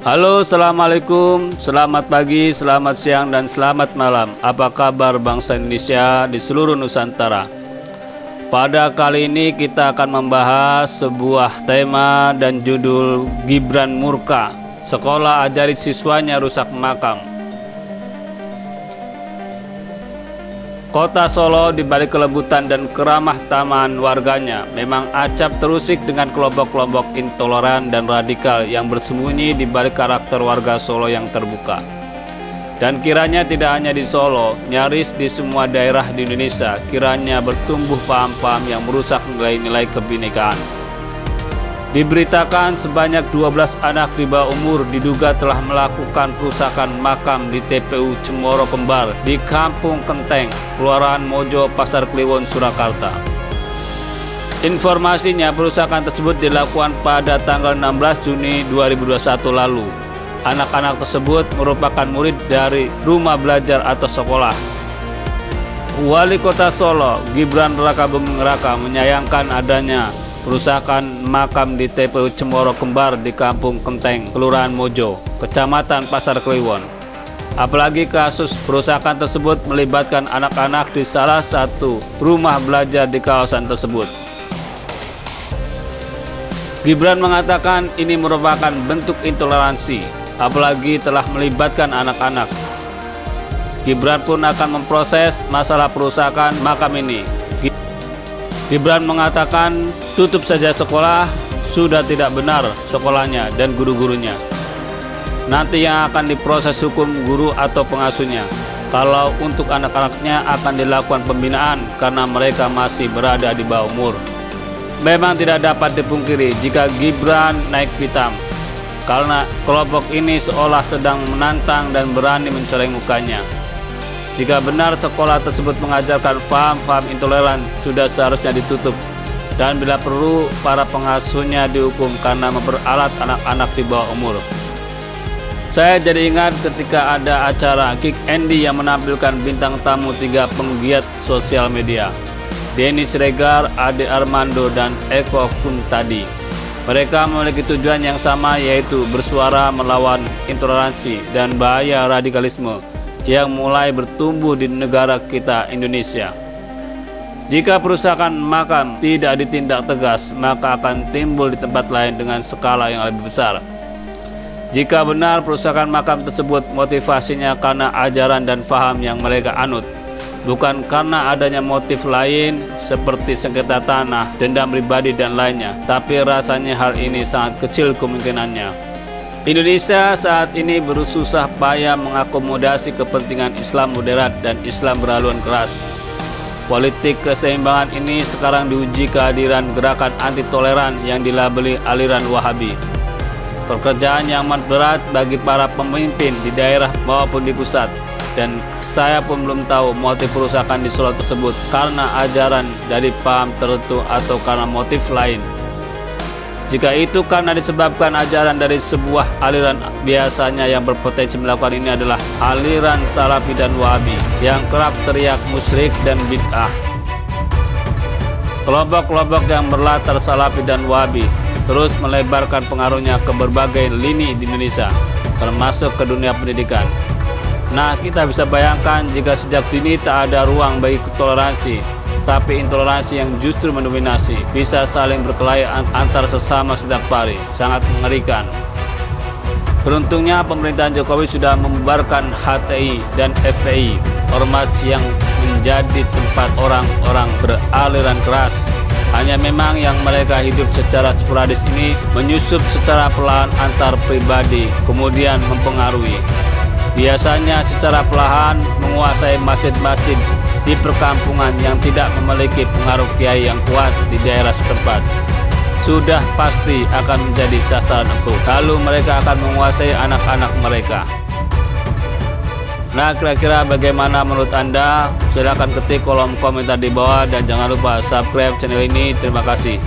Halo, assalamualaikum, selamat pagi, selamat siang, dan selamat malam. Apa kabar bangsa Indonesia di seluruh Nusantara? Pada kali ini kita akan membahas sebuah tema dan judul Gibran murka, sekolah ajari siswanya rusak makam. Kota Solo di balik kelebutan dan keramah tamahan warganya memang acap terusik dengan kelompok-kelompok intoleran dan radikal yang bersembunyi di balik karakter warga Solo yang terbuka. Dan kiranya tidak hanya di Solo, nyaris di semua daerah di Indonesia kiranya bertumbuh paham-paham yang merusak nilai-nilai kebinekaan. Diberitakan sebanyak 12 anak di bawah umur diduga telah melakukan perusakan makam di TPU Cemoro Kembar di Kampung Kenteng, Kelurahan Mojo, Pasar Kliwon, Surakarta. Informasinya perusakan tersebut dilakukan pada tanggal 16 Juni 2021 lalu. Anak-anak tersebut merupakan murid dari rumah belajar atau sekolah. Wali Kota Solo, Gibran Raka Buming Raka, menyayangkan adanya perusakan makam di TPU Cemoro Kembar di Kampung Kenteng, Kelurahan Mojo, Kecamatan Pasar Kliwon. Apalagi kasus perusakan tersebut melibatkan anak-anak di salah satu rumah belajar di kawasan tersebut. Gibran mengatakan ini merupakan bentuk intoleransi, apalagi telah melibatkan anak-anak. Gibran pun akan memproses masalah perusakan makam ini. Gibran mengatakan tutup saja sekolah, sudah tidak benar sekolahnya dan guru-gurunya. Nanti yang akan diproses hukum guru atau pengasuhnya. Kalau untuk anak-anaknya akan dilakukan pembinaan karena mereka masih berada di bawah umur. Memang tidak dapat dipungkiri jika Gibran naik pitam, karena kelompok ini seolah sedang menantang dan berani mencoreng mukanya. Jika benar sekolah tersebut mengajarkan paham-paham intoleran, sudah seharusnya ditutup. Dan bila perlu, para pengasuhnya dihukum karena memperalat anak-anak di bawah umur. Saya jadi ingat ketika ada acara Kick Andy yang menampilkan bintang tamu 3 penggiat sosial media, Denny Siregar, Ade Armando, dan Eko Kuntadi. Mereka memiliki tujuan yang sama, yaitu bersuara melawan intoleransi dan bahaya radikalisme yang mulai bertumbuh di negara kita Indonesia. Jika perusakan makam tidak ditindak tegas, maka akan timbul di tempat lain dengan skala yang lebih besar. Jika benar perusakan makam tersebut motivasinya karena ajaran dan faham yang mereka anut, bukan karena adanya motif lain seperti sengketa tanah, dendam pribadi, dan lainnya, tapi rasanya hal ini sangat kecil kemungkinannya. Indonesia saat ini bersusah payah mengakomodasi kepentingan Islam moderat dan Islam berhaluan keras. Politik keseimbangan ini sekarang diuji kehadiran gerakan anti toleran yang dilabeli aliran Wahabi. Pekerjaan yang amat berat bagi para pemimpin di daerah maupun di pusat, dan saya pun belum tahu motif perusakan di Solo tersebut karena ajaran dari paham tertentu atau karena motif lain. Jika itu karena disebabkan ajaran dari sebuah aliran, biasanya yang berpotensi melakukan ini adalah aliran Salafi dan Wahabi yang kerap teriak musyrik dan bid'ah. Kelompok-kelompok yang berlatar Salafi dan Wahabi terus melebarkan pengaruhnya ke berbagai lini di Indonesia, termasuk ke dunia pendidikan. Nah, kita bisa bayangkan jika sejak dini tak ada ruang bagi toleransi, tapi intoleransi yang justru mendominasi, bisa saling berkelahi antar sesama setiap hari, sangat mengerikan. Beruntungnya pemerintahan Jokowi sudah membubarkan HTI dan FPI, ormas yang menjadi tempat orang-orang beraliran keras. Hanya memang yang mereka hidup secara sporadis ini menyusup secara perlahan antar pribadi, kemudian mempengaruhi. Biasanya secara perlahan menguasai masjid-masjid di perkampungan yang tidak memiliki pengaruh kiai yang kuat di daerah setempat. Sudah pasti akan menjadi sasaran empuk. Lalu mereka akan menguasai anak-anak mereka. Nah, kira-kira bagaimana menurut Anda? Silahkan ketik kolom komentar di bawah dan jangan lupa subscribe channel ini. Terima kasih.